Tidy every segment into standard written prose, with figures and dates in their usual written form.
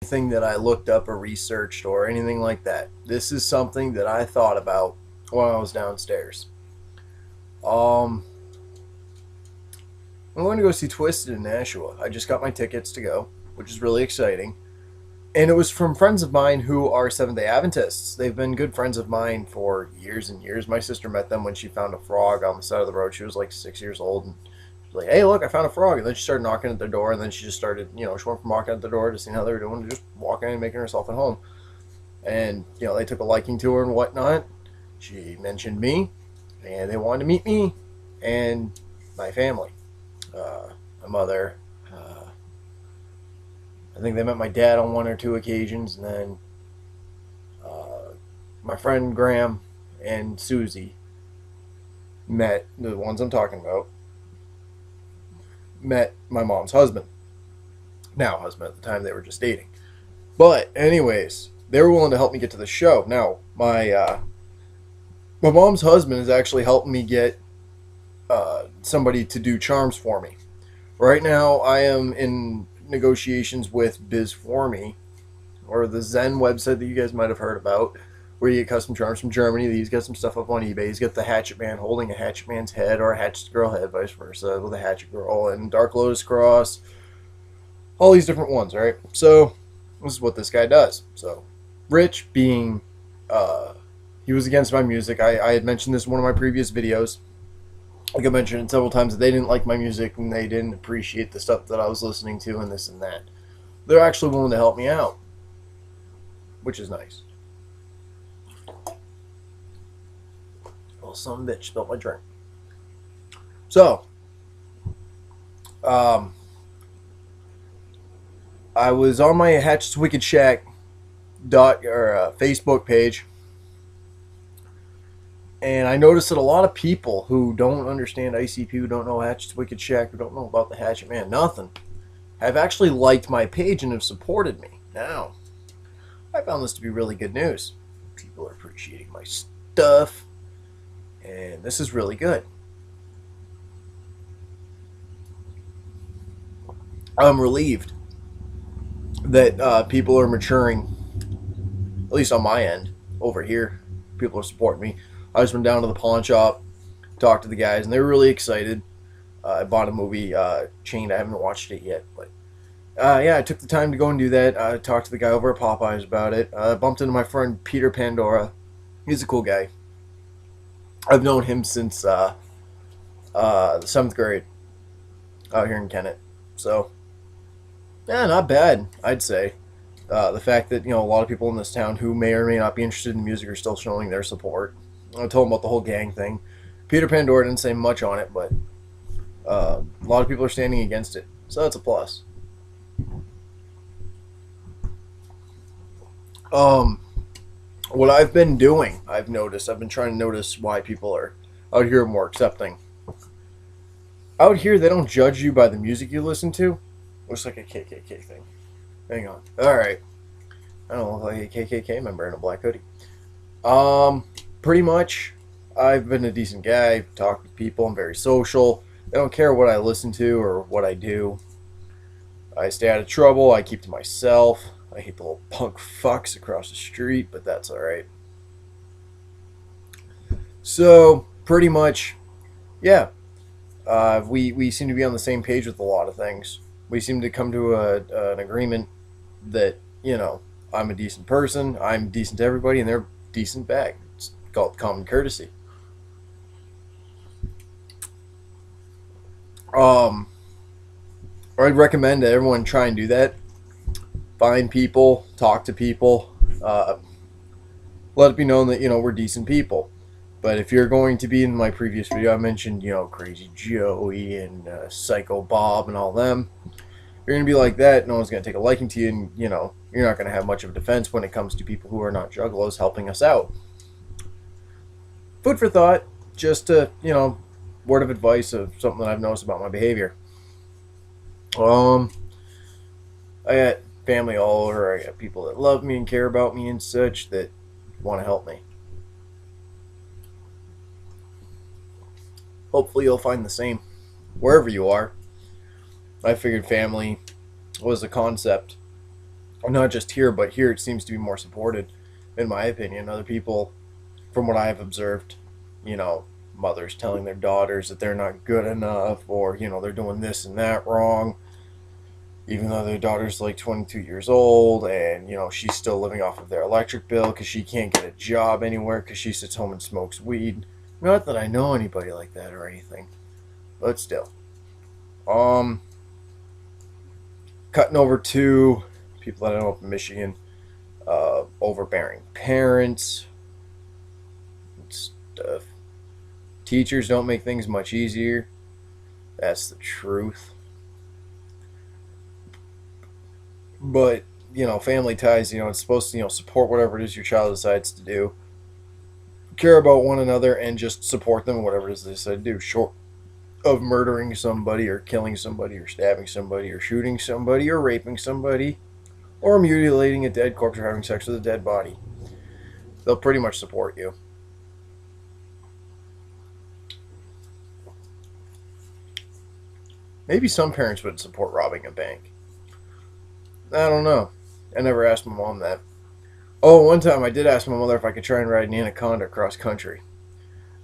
Anything that I looked up or researched or anything like that. This is something that I thought about while I was downstairs. Um, I'm going to go see Twisted in Nashua. I just got my tickets to go, which is really exciting. And it was from friends of mine who are Seventh day Adventists. They've been good friends of mine for years and years. My sister met them when she found a frog on the side of the road. She was like 6 years old. And she's like, hey, look, I found a frog. And then she started knocking at their door. And then she just started, she went from knocking at the door to seeing how they were doing to just walking in and making herself at home. And, they took a liking to her and whatnot. She mentioned me. And they wanted to meet me and my family. My mother. I think they met my dad on one or two occasions, and then my friend Graham and Susie met the ones I'm talking about. Met my mom's husband, now husband at the time they were just dating. But anyways, they were willing to help me get to the show. Now my mom's husband is actually helping me get somebody to do charms for me. Right now, I am in negotiations with Biz4Me, or the Zen website that you guys might have heard about, where you get custom charms from Germany. He's got some stuff up on eBay. He's got the Hatchet Man holding a Hatchet Man's head, or a Hatchet Girl head, vice versa, with a Hatchet Girl, and Dark Lotus Cross. All these different ones, right? So, this is what this guy does. So, Rich being, he was against my music. I had mentioned this in one of my previous videos. Like I mentioned it several times, that they didn't like my music and they didn't appreciate the stuff that I was listening to and this and that. They're actually willing to help me out, which is nice. Well, some bitch spilled my drink. So, I was on my Hatchet's Wicked Shack Facebook page, and I noticed that a lot of people who don't understand ICP, who don't know Hatchet's Wicked Shack, who don't know about the Hatchet Man, nothing, have actually liked my page and have supported me. Now, I found this to be really good news. People are appreciating my stuff, and this is really good. I'm relieved that people are maturing, at least on my end, over here. People are supporting me. I just went down to the pawn shop, talked to the guys, and they were really excited. I bought a movie, Chained. I haven't watched it yet, but yeah, I took the time to go and do that. I talked to the guy over at Popeyes about it. I bumped into my friend Peter Pandora. He's a cool guy. I've known him since the 7th grade out here in Kennett. So, yeah, not bad, I'd say. The fact that, a lot of people in this town who may or may not be interested in music are still showing their support. I told him about the whole gang thing. Peter Pandora didn't say much on it, but a lot of people are standing against it. So that's a plus. What I've been doing, I've been trying to notice why people are out here more accepting. Out here, they don't judge you by the music you listen to. Looks like a KKK thing. Hang on. Alright. I don't look like a KKK member in a black hoodie. Pretty much, I've been a decent guy, talk with people, I'm very social. They don't care what I listen to or what I do. I stay out of trouble, I keep to myself. I hate the little punk fucks across the street, but that's alright. So, pretty much, yeah. We seem to be on the same page with a lot of things. We seem to come to an agreement that, I'm a decent person, I'm decent to everybody, and they're decent back. It's called common courtesy. I'd recommend that everyone try and do that. Find people, talk to people, let it be known that, we're decent people. But if you're going to be in my previous video, I mentioned, Crazy Joey and Psycho Bob and all them. You're going to be like that, no one's going to take a liking to you, and, you're not going to have much of a defense when it comes to people who are not juggalos helping us out. Food for thought, just a, word of advice of something that I've noticed about my behavior. I got family all over, I got people that love me and care about me and such that want to help me. Hopefully you'll find the same wherever you are. I figured family was a concept not just here, but here it seems to be more supported, in my opinion. Other people, from what I've observed, you know, mothers telling their daughters that they're not good enough, or they're doing this and that wrong, even though their daughter's like 22 years old, and she's still living off of their electric bill because she can't get a job anywhere because she sits home and smokes weed. Not that I know anybody like that or anything, but still. Um, Cutting over to people that I know up in Michigan, overbearing parents and stuff. Teachers don't make things much easier. That's the truth. But family ties. It's supposed to support whatever it is your child decides to do. Care about one another and just support them in whatever it is they decide to do. Short of murdering somebody or killing somebody or stabbing somebody or shooting somebody or raping somebody or mutilating a dead corpse or having sex with a dead body. They'll pretty much support you. Maybe some parents would support robbing a bank. I don't know. I never asked my mom that. Oh, one time I did ask my mother if I could try and ride an anaconda cross country.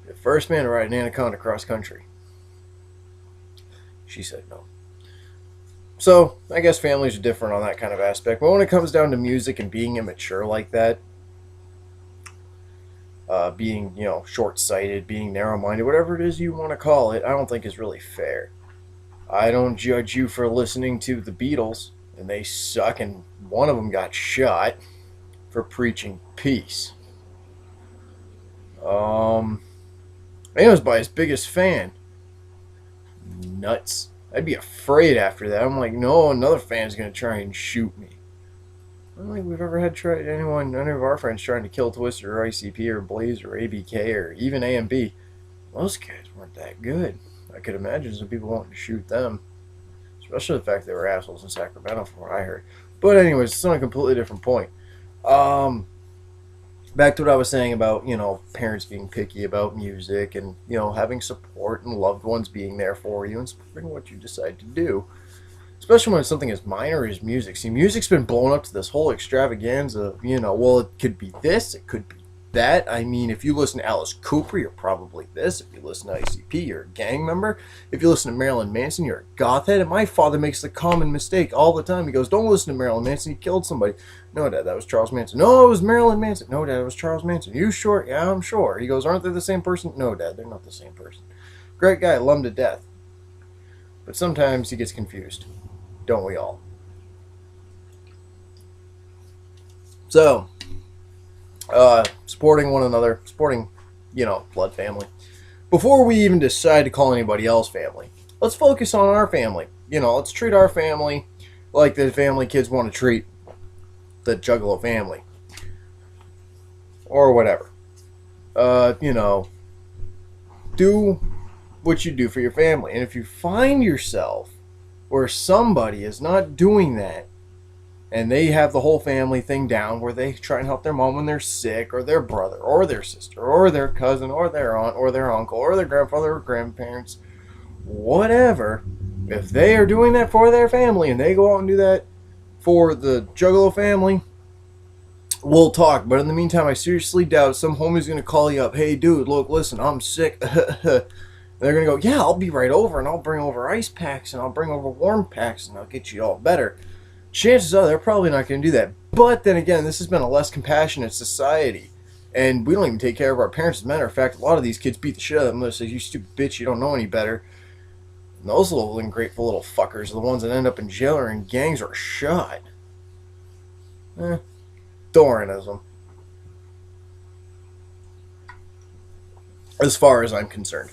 The first man to ride an anaconda cross country. She said no. So, I guess families are different on that kind of aspect. But when it comes down to music and being immature like that, being, short sighted, being narrow minded, whatever it is you want to call it, I don't think is really fair. I don't judge you for listening to the Beatles, and they suck, and one of them got shot for preaching peace. I was by his biggest fan. Nuts. I'd be afraid after that. I'm like, no, another fan's gonna try and shoot me. I don't think we've ever had any of our friends trying to kill Twister or ICP or Blaze or ABK or even AMB. Those guys weren't that good. I could imagine some people wanting to shoot them. Especially the fact they were assholes in Sacramento from what I heard. But anyways, it's on a completely different point. Back to what I was saying about, parents being picky about music and, having support and loved ones being there for you and supporting what you decide to do. Especially when it's something as minor as music. See, music's been blown up to this whole extravaganza of, well, it could be this, it could be that. I mean, if you listen to Alice Cooper, you're probably this. If you listen to ICP, you're a gang member. If you listen to Marilyn Manson, you're a goth head. And my father makes the common mistake all the time. He goes, don't listen to Marilyn Manson, he killed somebody. No, Dad, that was Charles Manson. No, it was Marilyn Manson. No, Dad, it was Charles Manson. You sure? Yeah, I'm sure. He goes, aren't they the same person? No, Dad, they're not the same person. Great guy, love him to death. But sometimes he gets confused. Don't we all? So, supporting one another, supporting, blood family. Before we even decide to call anybody else family, let's focus on our family. Let's treat our family like the family kids want to treat the Juggalo family. Or whatever. Do what you do for your family. And if you find yourself where somebody is not doing that, and they have the whole family thing down where they try and help their mom when they're sick, or their brother, or their sister, or their cousin, or their aunt, or their uncle, or their grandfather, or grandparents, whatever, if they are doing that for their family and they go out and do that for the Juggalo family, we'll talk. But in the meantime, I seriously doubt some homie's going to call you up, hey dude, look, listen, I'm sick. They're going to go, yeah, I'll be right over, and I'll bring over ice packs, and I'll bring over warm packs, and I'll get you all better. Chances are they're probably not going to do that. But then again, this has been a less compassionate society. And we don't even take care of our parents. As a matter of fact, a lot of these kids beat the shit out of them. They say, you stupid bitch, you don't know any better. And those little ungrateful little fuckers are the ones that end up in jail or in gangs or shot. Dorianism. As far as I'm concerned.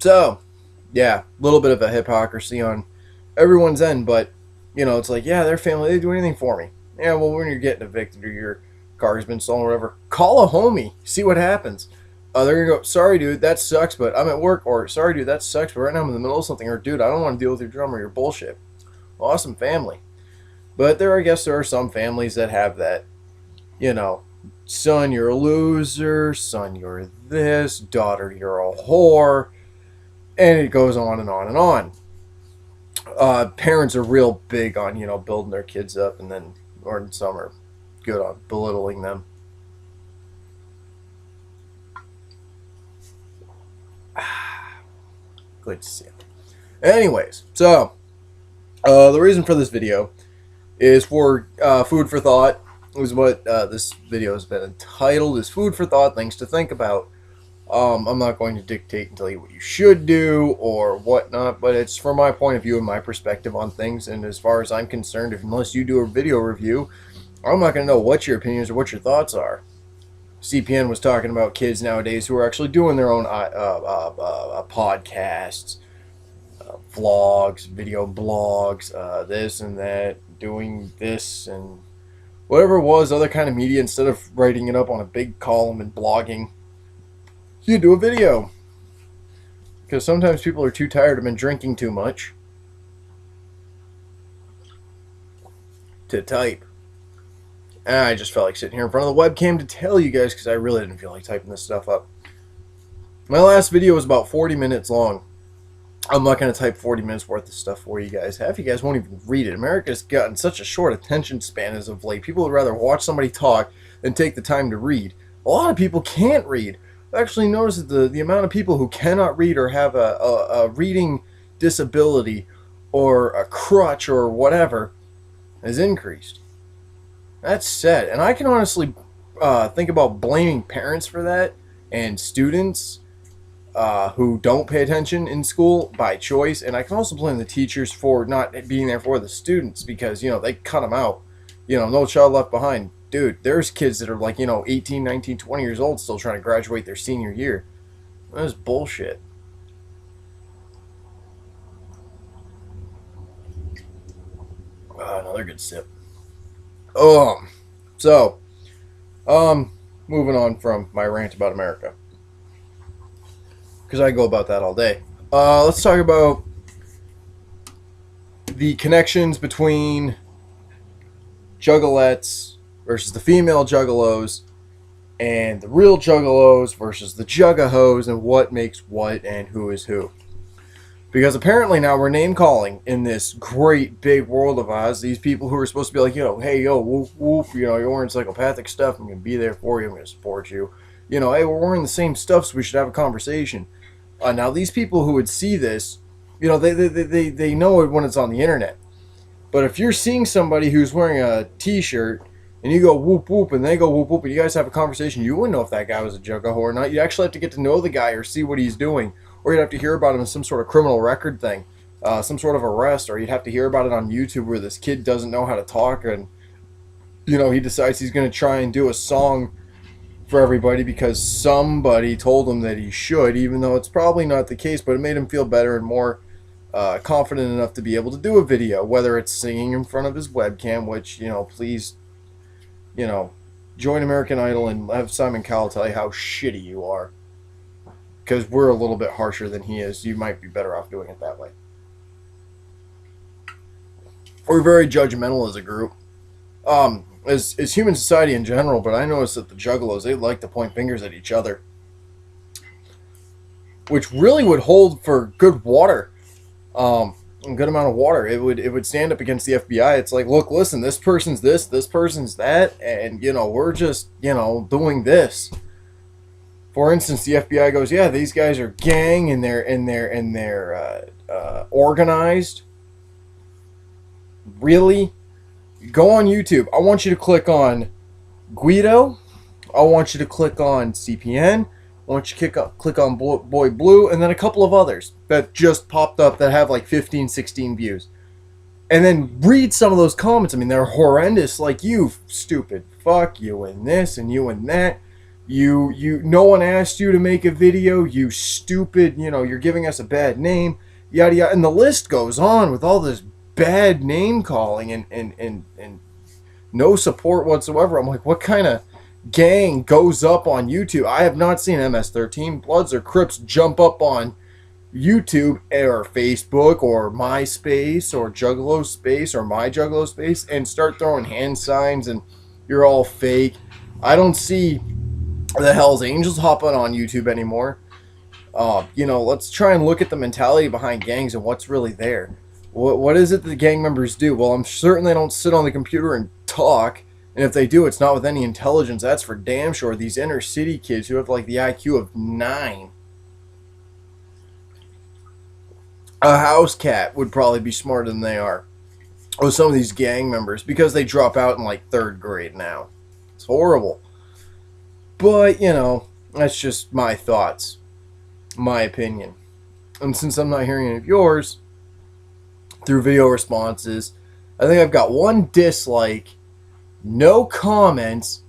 So, yeah, a little bit of a hypocrisy on everyone's end, but, it's like, yeah, their family, they do anything for me. Yeah, well, when you're getting evicted or your car's been stolen or whatever, call a homie, see what happens. They're going to go, sorry, dude, that sucks, but I'm at work, or sorry, dude, that sucks, but right now I'm in the middle of something, or dude, I don't want to deal with your drama or your bullshit. Awesome family. But I guess there are some families that have that, son, you're a loser, son, you're this, daughter, you're a whore. And it goes on and on and on. Parents are real big on, you know, building their kids up, and then, or some are good on belittling them. Good to see it. Anyways, so the reason for this video is for food for thought. Is what this video has been entitled, is food for thought, things to think about. I'm not going to dictate and tell you what you should do or whatnot, but it's from my point of view and my perspective on things. And as far as I'm concerned, unless you do a video review, I'm not going to know what your opinions or what your thoughts are. CPN was talking about kids nowadays who are actually doing their own podcasts, vlogs, video blogs, this and that, doing this and whatever it was, other kind of media. Instead of writing it up on a big column and blogging, you do a video. Because sometimes people are too tired of been drinking too much to type. And I just felt like sitting here in front of the webcam to tell you guys, because I really didn't feel like typing this stuff up. My last video was about 40 minutes long. I'm not going to type 40 minutes worth of stuff for you guys. Half of you guys won't even read it. America's gotten such a short attention span as of late. People would rather watch somebody talk than take the time to read. A lot of people can't read. I've actually noticed that the amount of people who cannot read or have a reading disability or a crutch or whatever has increased. That's sad. And I can honestly think about blaming parents for that and students who don't pay attention in school by choice. And I can also blame the teachers for not being there for the students because, you know, they cut them out. You know, no child left behind. Dude, there's kids that are like, you know, 18, 19, 20 years old still trying to graduate their senior year. That's bullshit. Another good sip. So, moving on from my rant about America, because I go about that all day. Let's talk about the connections between juggalettes versus the female juggalos, and the real juggalos versus the juggahos, and what makes what and who is who. Because apparently now we're name calling in this great big world of ours. These people who are supposed to be like, you know, hey, yo, woof, woof, you know, you're wearing psychopathic stuff. I'm going to be there for you. I'm going to support you. You know, hey, we're wearing the same stuff, so we should have a conversation. Now, these people who would see this, you know, they know it when it's on the internet. But if you're seeing somebody who's wearing a t-shirt and you go whoop, whoop, and they go whoop, whoop, and you guys have a conversation, you wouldn't know if that guy was a juggaho or not. You actually have to get to know the guy or see what he's doing. Or you'd have to hear about him in some sort of criminal record thing, some sort of arrest, or you'd have to hear about it on YouTube where this kid doesn't know how to talk and, you know, he decides he's going to try and do a song for everybody because somebody told him that he should, even though it's probably not the case, but it made him feel better and more confident enough to be able to do a video, whether it's singing in front of his webcam, which, you know, please, you know, join American Idol and have Simon Cowell tell you how shitty you are. Because we're a little bit harsher than he is. You might be better off doing it that way. We're very judgmental as a group. As human society in general, but I noticed that the juggalos, they like to point fingers at each other. Which really would hold for good water. A good amount of water. It would stand up against the FBI. It's like, look, listen, this person's this person's that, and, you know, we're just, you know, doing this. For instance, the FBI goes, yeah, these guys are gang and they're organized. Really? Go on YouTube. I want you to click on Guido. I want you to click on CPN. I want you to click on Boy Blue, and then a couple of others that just popped up that have like 15, 16 views. And then read some of those comments. I mean, they're horrendous. Like, you stupid fuck, you and this and you and that. No one asked you to make a video, you stupid, you know, you're giving us a bad name, yada yada, and the list goes on with all this bad name calling and no support whatsoever. I'm like, what kind of gang goes up on YouTube? I have not seen MS-13 Bloods or Crips jump up on YouTube or Facebook or MySpace or Juggalo Space or My Juggalo Space and start throwing hand signs and you're all fake. I don't see the Hell's Angels hopping on YouTube anymore. You know, let's try and look at the mentality behind gangs and what's really there. What is it that the gang members do? Well, I'm certain they don't sit on the computer and talk. And if they do, it's not with any intelligence. That's for damn sure. These inner city kids who have like the IQ of 9. A house cat would probably be smarter than they are. Or some of these gang members, because they drop out in like 3rd grade now. It's horrible. But, that's just my thoughts, my opinion. And since I'm not hearing any of yours through video responses, I think I've got 1 dislike, no comments,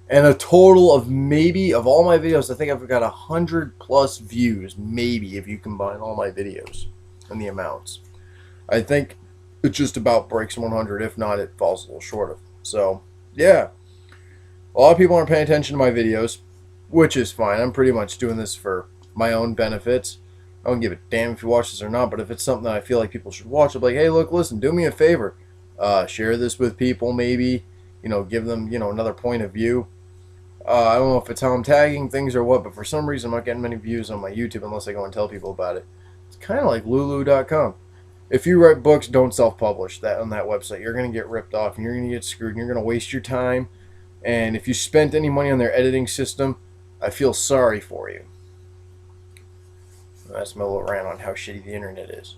and a total of maybe, of all my videos, I think I've got 100 plus views, maybe, if you combine all my videos and the amounts. I think it just about breaks 100. If not, it falls a little short of. So, yeah. A lot of people aren't paying attention to my videos, which is fine. I'm pretty much doing this for my own benefits. I don't give a damn if you watch this or not, but if it's something that I feel like people should watch, I'm like, hey, look, listen, do me a favor. Share this with people, maybe. Give them, another point of view. I don't know if it's how I'm tagging things or what, but for some reason I'm not getting many views on my YouTube unless I go and tell people about it. It's kind of like Lulu.com. If you write books, don't self-publish that on that website. You're going to get ripped off, and you're going to get screwed, and you're going to waste your time. And if you spent any money on their editing system, I feel sorry for you. That's my little rant on how shitty the internet is.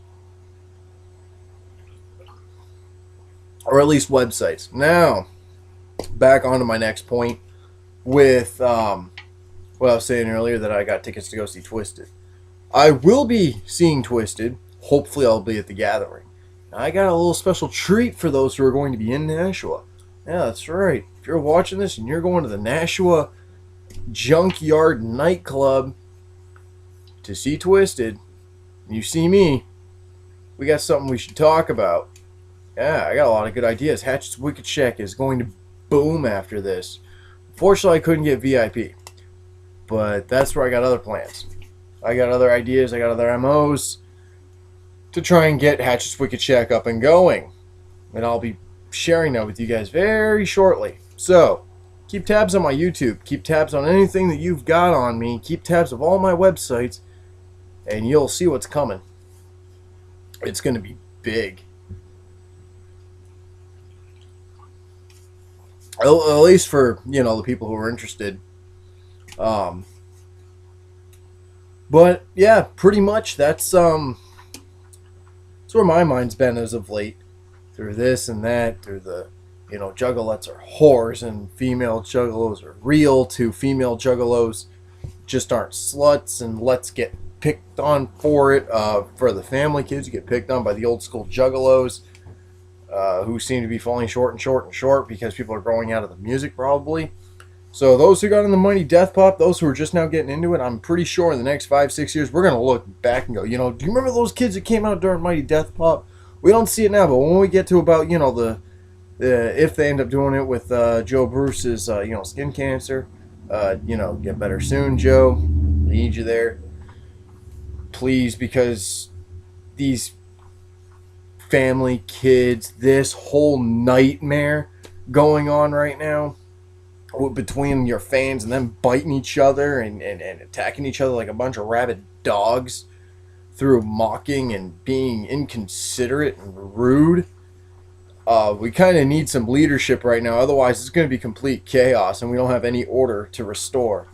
Or at least websites. Now, back on to my next point with what I was saying earlier, that I got tickets to go see Twisted. I will be seeing Twisted. Hopefully I'll be at the gathering. I got a little special treat for those who are going to be in Nashua. Yeah, that's right. If you're watching this and you're going to the Nashua Junkyard nightclub to see Twisted, and you see me, we got something we should talk about. Yeah, I got a lot of good ideas. Hatchet's Wicked Shack is going to boom after this. Fortunately, I couldn't get VIP, but that's where I got other plans. I got other ideas. I got other MOs to try and get Hatchet's Wicked Shack up and going. And I'll be sharing that with you guys very shortly. So, keep tabs on my YouTube. Keep tabs on anything that you've got on me. Keep tabs of all my websites. And you'll see what's coming. It's going to be big. At least for, the people who are interested. But, yeah, pretty much that's where my mind's been as of late. Through this and that, through the, juggalettes are whores and female juggalos are real to female juggalos just aren't sluts, and let's get picked on for it. For the family kids who get picked on by the old school juggalos, who seem to be falling short and short and short because people are growing out of the music probably. So those who got in the Mighty Death Pop, those who are just now getting into it, I'm pretty sure in the next 5-6 years we're going to look back and go, do you remember those kids that came out during Mighty Death Pop? We don't see it now, but when we get to about, if they end up doing it with Joe Bruce's, skin cancer, get better soon, Joe. Need you there. Please, because these family kids, this whole nightmare going on right now between your fans and them biting each other and attacking each other like a bunch of rabid dogs through mocking and being inconsiderate and rude. We kind of need some leadership right now. Otherwise, it's going to be complete chaos, and we don't have any order to restore.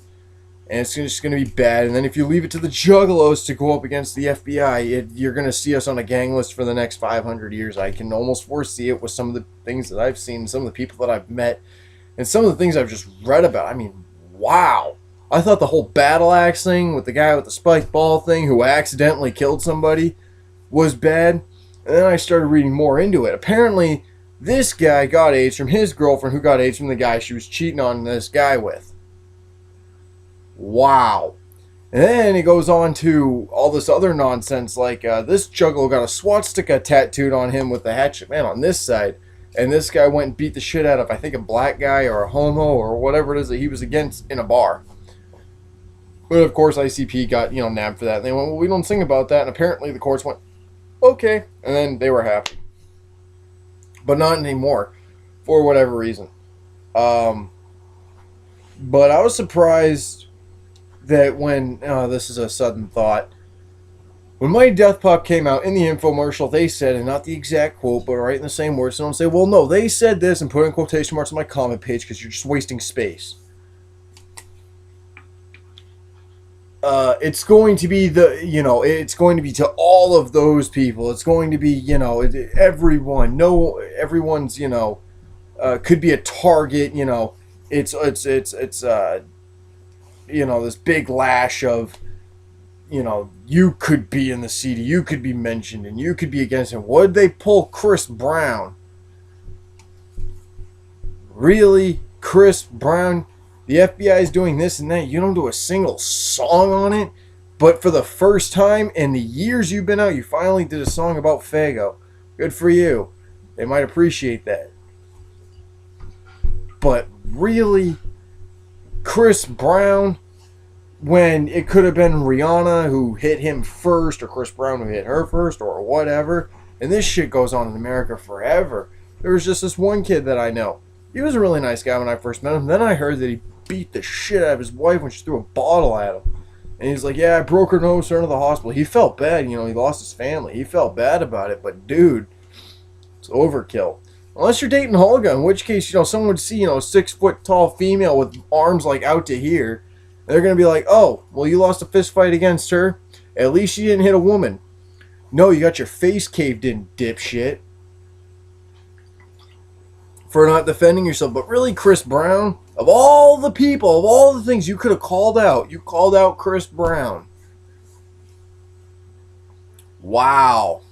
And it's just going to be bad. And then if you leave it to the juggalos to go up against the FBI, you're going to see us on a gang list for the next 500 years. I can almost foresee it with some of the things that I've seen, some of the people that I've met, and some of the things I've just read about. I mean, wow. I thought the whole battle axe thing with the guy with the spiked ball thing who accidentally killed somebody was bad. And then I started reading more into it. Apparently, this guy got AIDS from his girlfriend, who got AIDS from the guy she was cheating on this guy with. Wow. And then it goes on to all this other nonsense, like this juggalo got a swastika tattooed on him with the hatchet man on this side. And this guy went and beat the shit out of, I think, a black guy or a homo or whatever it is that he was against in a bar. But, of course, ICP got, nabbed for that. And they went, well, we don't sing about that. And apparently the courts went, okay. And then they were happy. But not anymore, for whatever reason. But I was surprised that when, this is a sudden thought, When Mighty Death Pop came out in the infomercial, they said, and not the exact quote, but right in the same words, so don't say, well, no, they said this and put in quotation marks on my comment page because you're just wasting space. It's going to be it's going to be to all of those people. It's going to be, everyone. No, everyone's, could be a target. It's this big lash of, you could be in the CD, you could be mentioned, and you could be against him. What did they pull Chris Brown? Really? Chris Brown? The FBI is doing this and that. You don't do a single song on it. But for the first time in the years you've been out, you finally did a song about Faygo. Good for you. They might appreciate that. But really? Chris Brown? When it could have been Rihanna who hit him first, or Chris Brown who hit her first, or whatever. And this shit goes on in America forever. There was just this one kid that I know. He was a really nice guy when I first met him. Then I heard that he beat the shit out of his wife when she threw a bottle at him. And he's like, yeah, I broke her nose, sent her to the hospital. He felt bad, he lost his family. He felt bad about it, but dude, it's overkill. Unless you're dating Holga, in which case, someone would see, a 6 foot tall female with arms like out to here. They're going to be like, oh, well, you lost a fist fight against her. At least you didn't hit a woman. No, you got your face caved in, dipshit. For not defending yourself. But really, Chris Brown, of all the people, of all the things you could have called out, you called out Chris Brown. Wow.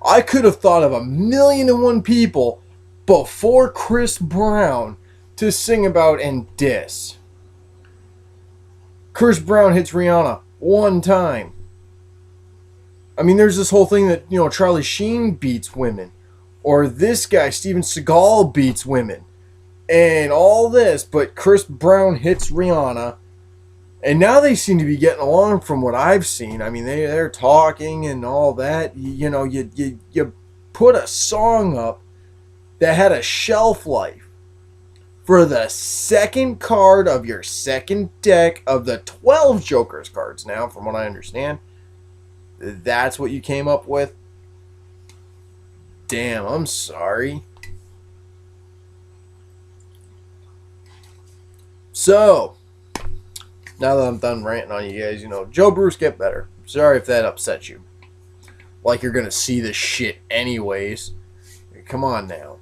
I could have thought of 1,000,001 people before Chris Brown to sing about and diss. Chris Brown hits Rihanna one time. I mean, there's this whole thing that, Charlie Sheen beats women. Or this guy, Steven Seagal, beats women. And all this, but Chris Brown hits Rihanna. And now they seem to be getting along from what I've seen. I mean, they're talking and all that. You put a song up that had a shelf life. For the second card of your second deck of the 12 Jokers cards now, from what I understand. That's what you came up with? Damn, I'm sorry. So, now that I'm done ranting on you guys, Joe Bruce, get better. Sorry if that upsets you. Like you're going to see this shit anyways. Come on now.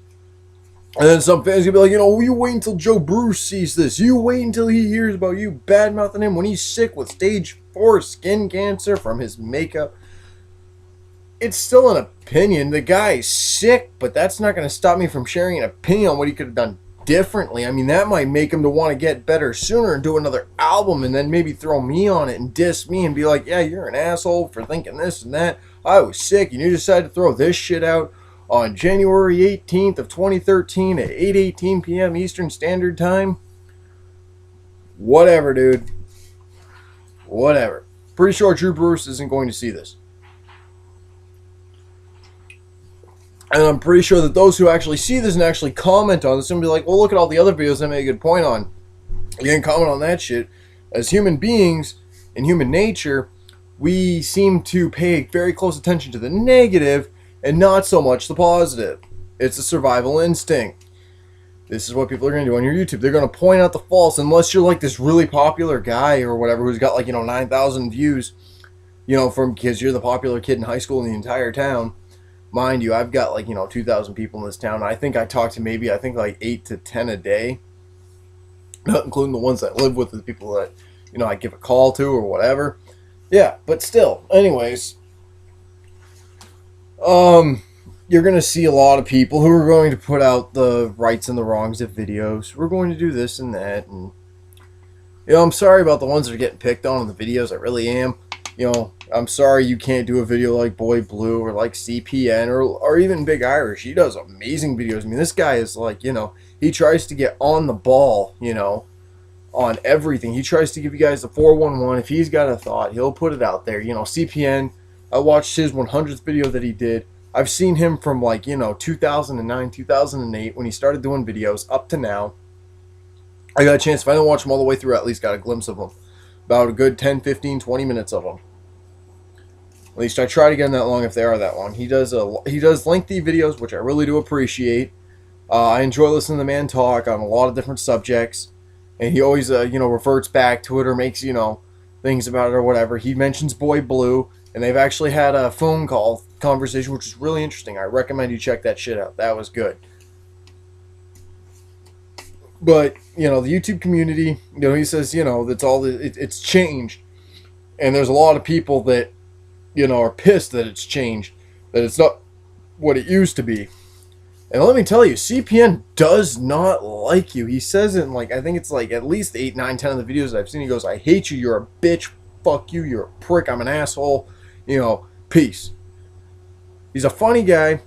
And then some fans gonna be like, you wait until Joe Bruce sees this. You wait until he hears about you bad-mouthing him when he's sick with stage 4 skin cancer from his makeup. It's still an opinion. The guy's sick, but that's not going to stop me from sharing an opinion on what he could have done differently. I mean, that might make him to want to get better sooner and do another album and then maybe throw me on it and diss me and be like, yeah, you're an asshole for thinking this and that. I was sick and you decided to throw this shit out on January 18th of 2013 at 8:18 p.m. Eastern Standard Time. Whatever, dude. Whatever. Pretty sure Drew Bruce isn't going to see this. And I'm pretty sure that those who actually see this and actually comment on this are going to be like, well, look at all the other videos I made a good point on. You didn't comment on that shit. As human beings, in human nature, we seem to pay very close attention to the negative and not so much the positive. It's a survival instinct. This is what people are going to do on your YouTube. They're going to point out the faults unless you're like this really popular guy or whatever who's got like, 9,000 views, from because you're the popular kid in high school in the entire town. Mind you, I've got like, 2,000 people in this town. I think I talk to maybe, like 8 to 10 a day, not including the ones that I live with, the people that, I give a call to or whatever. Yeah, but still, anyways, you're going to see a lot of people who are going to put out the rights and the wrongs of videos. We're going to do this and that. And, I'm sorry about the ones that are getting picked on in the videos. I really am. I'm sorry you can't do a video like Boy Blue or like CPN or even Big Irish. He does amazing videos. I mean, this guy is like, he tries to get on the ball, on everything. He tries to give you guys the 411. If he's got a thought, he'll put it out there. CPN, I watched his 100th video that he did. I've seen him from like, 2009, 2008 when he started doing videos up to now. I got a chance, if I didn't watch him all the way through, I at least got a glimpse of him. About a good 10, 15, 20 minutes of him. At least I try to get them that long if they are that long. He does lengthy videos, which I really do appreciate. I enjoy listening to the man talk on a lot of different subjects, and he always reverts back to it or makes things about it or whatever. He mentions Boy Blue, and they've actually had a phone call conversation, which is really interesting. I recommend you check that shit out. That was good. But the YouTube community, he says that's all it's changed, and there's a lot of people that are pissed that it's changed, that it's not what it used to be. And let me tell you, CPN does not like you. He says it in I think it's at least 8, 9, 10 of the videos I've seen. He goes, I hate you, you're a bitch, fuck you, you're a prick, I'm an asshole, peace. He's a funny guy,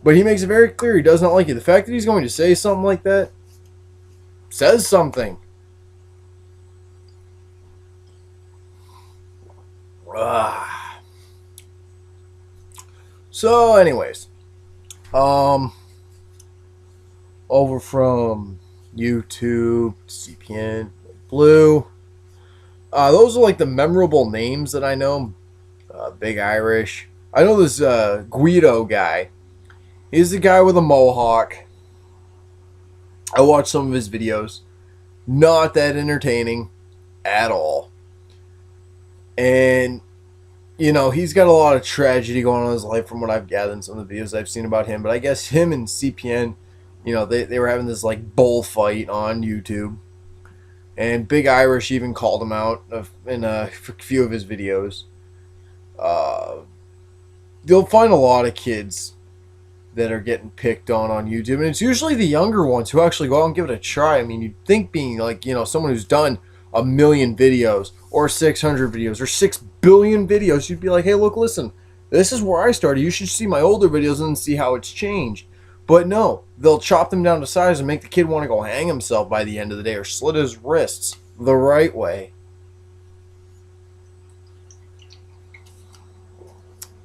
but he makes it very clear he does not like you. The fact that he's going to say something like that says something. So anyways, over from YouTube, CPN, Blue. Those are the memorable names that I know. Big Irish. I know this Guido guy. He's the guy with a mohawk. I watched some of his videos. Not that entertaining at all. And he's got a lot of tragedy going on in his life from what I've gathered in some of the videos I've seen about him. But I guess him and CPN, they were having this bullfight on YouTube. And Big Irish even called him out in a few of his videos. You'll find a lot of kids that are getting picked on YouTube. And it's usually the younger ones who actually go out and give it a try. I mean, you'd think being someone who's done 1 million videos or 600 videos or 6 billion videos, you'd be like, hey, look, listen, this is where I started. You should see my older videos and see how it's changed. But no, they'll chop them down to size and make the kid want to go hang himself by the end of the day or slit his wrists the right way.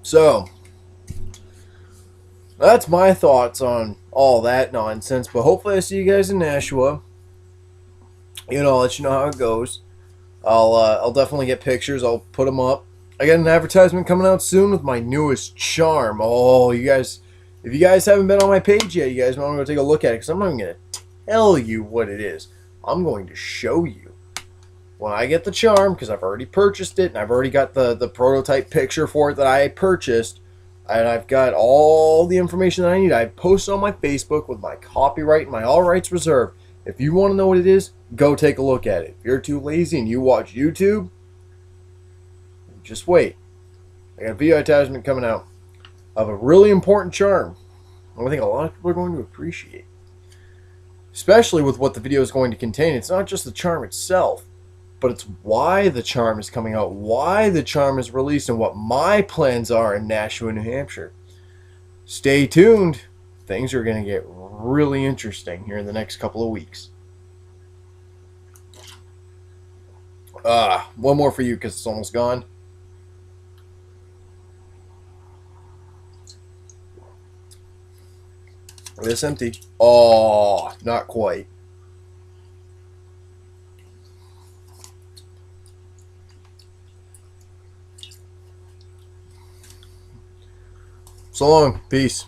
So, that's my thoughts on all that nonsense. But hopefully I see you guys in Nashua. I'll let you know how it goes. I'll definitely get pictures. I'll put them up. I got an advertisement coming out soon with my newest charm. Oh, you guys, if you guys haven't been on my page yet, you guys want to go take a look at it, because I'm not even going to tell you what it is. I'm going to show you. When I get the charm, because I've already purchased it, and I've already got the prototype picture for it that I purchased, and I've got all the information that I need. I posted on my Facebook with my copyright and my all rights reserved. If you want to know what it is, go take a look at it. If you're too lazy and you watch YouTube, just wait. I got a video advertisement coming out of a really important charm. I think a lot of people are going to appreciate. Especially with what the video is going to contain. It's not just the charm itself, but it's why the charm is coming out, why the charm is released, and what my plans are in Nashua, New Hampshire. Stay tuned. Things are going to get really interesting here in the next couple of weeks. One more for you because it's almost gone. This empty. Oh, not quite. So long. Peace.